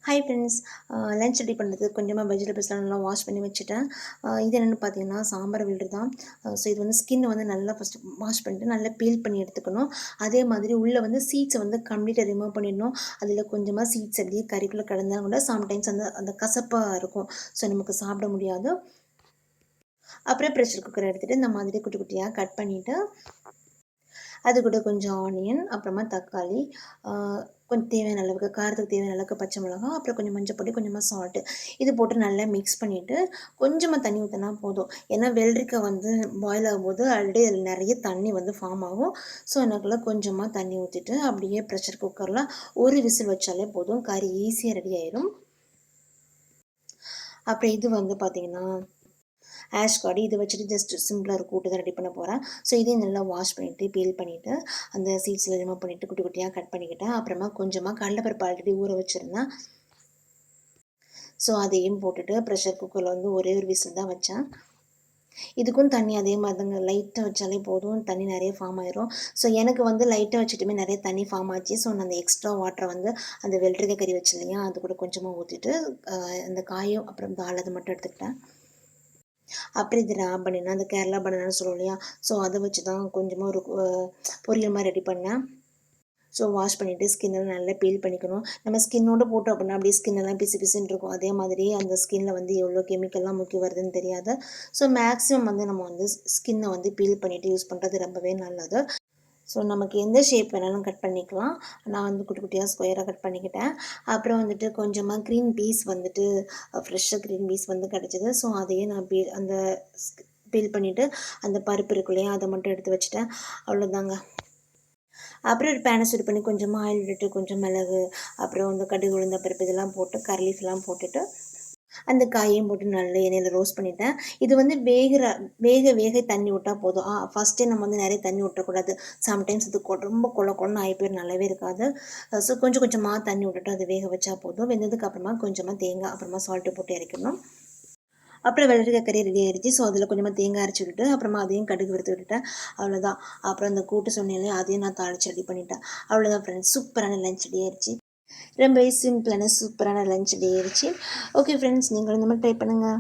Hi friends. Lunch ready பண்ணுறதுக்கு கொஞ்சமாக வெஜிடபிள்ஸ்லாம் நல்லா வாஷ் பண்ணி வச்சுட்டேன். இது என்னென்னு பார்த்தீங்கன்னா சாம்பார் வில்டு தான். ஸோ இது வந்து ஸ்கின்னை வந்து நல்லா ஃபஸ்ட்டு வாஷ் பண்ணிட்டு நல்லா பீல் பண்ணி எடுத்துக்கணும். அதே மாதிரி உள்ளே வந்து சீட்ஸை வந்து கம்ப்ளீட்டாக ரிமூவ் பண்ணிடணும். அதில் கொஞ்சமாக சீட்ஸ் அப்படியே கறிக்குள்ளே கிடந்தாலும் கூட சம்டைம்ஸ் அந்த அந்த கசப்பாக இருக்கும். ஸோ நமக்கு சாப்பிட முடியாது. அப்புறம் ப்ரெஷர் குக்கரை எடுத்துகிட்டு இந்த மாதிரி குட்டி குட்டியாக கட் பண்ணிவிட்டு அது கூட கொஞ்சம் ஆனியன், அப்புறமா தக்காளி, கொஞ்சம் தேவையான அளவுக்கு காரத்துக்கு தேவையான அளவுக்கு பச்சை மிளகாய், அப்புறம் கொஞ்சம் மஞ்சள் பொடி, கொஞ்சமாக சால்ட்டு இது போட்டு நல்லா மிக்ஸ் பண்ணிவிட்டு கொஞ்சமாக தண்ணி ஊற்றினா போதும். ஏன்னா வெள்ளரிக்காய் வந்து பாயில் ஆகும்போது ஆல்ரெடி அதில் நிறைய தண்ணி வந்து ஃபார்ம் ஆகும். ஸோ எனக்குள்ள கொஞ்சமாக தண்ணி ஊற்றிட்டு அப்படியே ப்ரெஷர் குக்கரில் ஒரு விசில் வச்சாலே போதும், கறி ஈஸியாக ரெடி ஆயிடும். அப்புறம் இது வந்து பார்த்திங்கன்னா ஆஷ் கார்டு இதை வச்சுட்டு ஜஸ்ட் சிம்பிளாக ஒரு கூட்டு தான் ரெடி பண்ண போகிறேன். ஸோ இதையும் நல்லா வாஷ் பண்ணிவிட்டு பீல் பண்ணிவிட்டு அந்த சீட்ஸில் ரிமூவ் பண்ணிவிட்டு குட்டி குட்டியாக கட் பண்ணிக்கிட்டேன். அப்புறமா கொஞ்சமாக கடலைப்பருப்பு ஆல்ரெடி ஊற வச்சுருந்தேன். ஸோ அதையும் போட்டுட்டு ப்ரெஷர் குக்கரில் வந்து ஒரே ஒரு விசில் தான் வச்சேன். இதுக்கும் தண்ணி அதே மாதிரி தாங்க, லைட்டாக வச்சாலே போதும், தண்ணி நிறைய ஃபார்ம் ஆயிரும். ஸோ எனக்கு வந்து லைட்டாக வச்சுட்டுமே நிறைய தண்ணி ஃபார்ம் ஆச்சு. ஸோ நான் அந்த எக்ஸ்ட்ரா வாட்டரை வந்து அந்த வெள்ளரிக்காய் கறி வச்சு இல்லையா அது கூட கொஞ்சமாக ஊற்றிட்டு அந்த காயும் அப்புறம் தால் அதை மட்டும் எடுத்துக்கிட்டேன். அப்புறம் இது ரா பனானா அந்த கேரளா பனானான்னு சொல்லுவோம் இல்லையா, ஸோ அதை வச்சு தான் கொஞ்சமாக ஒரு பொரியல் மாதிரி ரெடி பண்ணேன். ஸோ வாஷ் பண்ணிவிட்டு ஸ்கின்னெல்லாம் நல்லா பீல் பண்ணிக்கணும். நம்ம ஸ்கின்னோடு போட்டோம் அப்படின்னா அப்படியே ஸ்கின்னெல்லாம் பிசு பிசுன்னு இருக்கும். அதே மாதிரி அந்த ஸ்கின்னில் வந்து எவ்வளோ கெமிக்கல்லாம் முக்கி வருதுன்னு தெரியாது. ஸோ மேக்ஸிமம் வந்து நம்ம வந்து ஸ்கின்னை வந்து பீல் பண்ணிவிட்டு யூஸ் பண்ணுறது ரொம்பவே நல்லது. ஸோ நமக்கு எந்த ஷேப் வேணாலும் கட் பண்ணிக்கலாம். நான் வந்து குட்டி குட்டியாக ஸ்கொயராக கட் பண்ணிக்கிட்டேன். அப்புறம் வந்துட்டு கொஞ்சமாக க்ரீன் பீஸ் வந்துட்டு ஃப்ரெஷ்ஷாக க்ரீன் பீஸ் வந்து கிடச்சிது. ஸோ அதையே நான் பீல் பண்ணிவிட்டு அந்த பருப்பு இருக்கு இல்லையா அதை மட்டும் எடுத்து வச்சுட்டேன். அவ்வளோதாங்க. அப்புறம் ஒரு பேனை சூடு பண்ணி கொஞ்சமாக ஆயில் விட்டுட்டு கொஞ்சம் மிளகு, அப்புறம் வந்து கடுகு, உளுந்த பருப்பு இதெல்லாம் போட்டு கறி லீஃப்லாம் போட்டுட்டு அந்த காயையும் போட்டு நல்லா எண்ணெயில் ரோஸ்ட் பண்ணிட்டேன். இது வந்து வேக தண்ணி விட்டால் போதும். ஃபஸ்ட்டே நம்ம வந்து நிறைய தண்ணி விட்டக்கூடாது. சம்டைம்ஸ் இது ரொம்ப கொள்ளன்னு ஆகி போயிடும், நல்லாவே இருக்காது. ஸோ கொஞ்சம் கொஞ்சமாக தண்ணி விட்டுட்டு அது வேக வச்சா போதும். வெந்ததுக்கு அப்புறமா கொஞ்சமாக தேங்காய், அப்புறமா சால்ட்டு போட்டு இறக்கணும். அப்புறம் வெள்ளரிக்காய் கறி ரெடி ஆயிடுச்சு. ஸோ அதில் கொஞ்சமாக தேங்காய் அரைச்சி விட்டுட்டு அப்புறமா அதையும் கடுகு வறுத்து விட்டுட்டேன். அவ்வளோதான். அப்புறம் அந்த கூட்டு சொன்னேன் அதையும் நான் தாளித்து ரெடி பண்ணிட்டேன். அவ்வளோதான் ஃப்ரெண்ட்ஸ், சூப்பரான லஞ்ச் ரெடி ஆயிடுச்சு. ரொம்பவே சிம்பிளான சூப்பரான லஞ்ச் ரெடி ஆயிடுச்சு. ஓகே ஃப்ரெண்ட்ஸ், நீங்களும் இந்த மாதிரி ட்ரை பண்ணுங்கள்.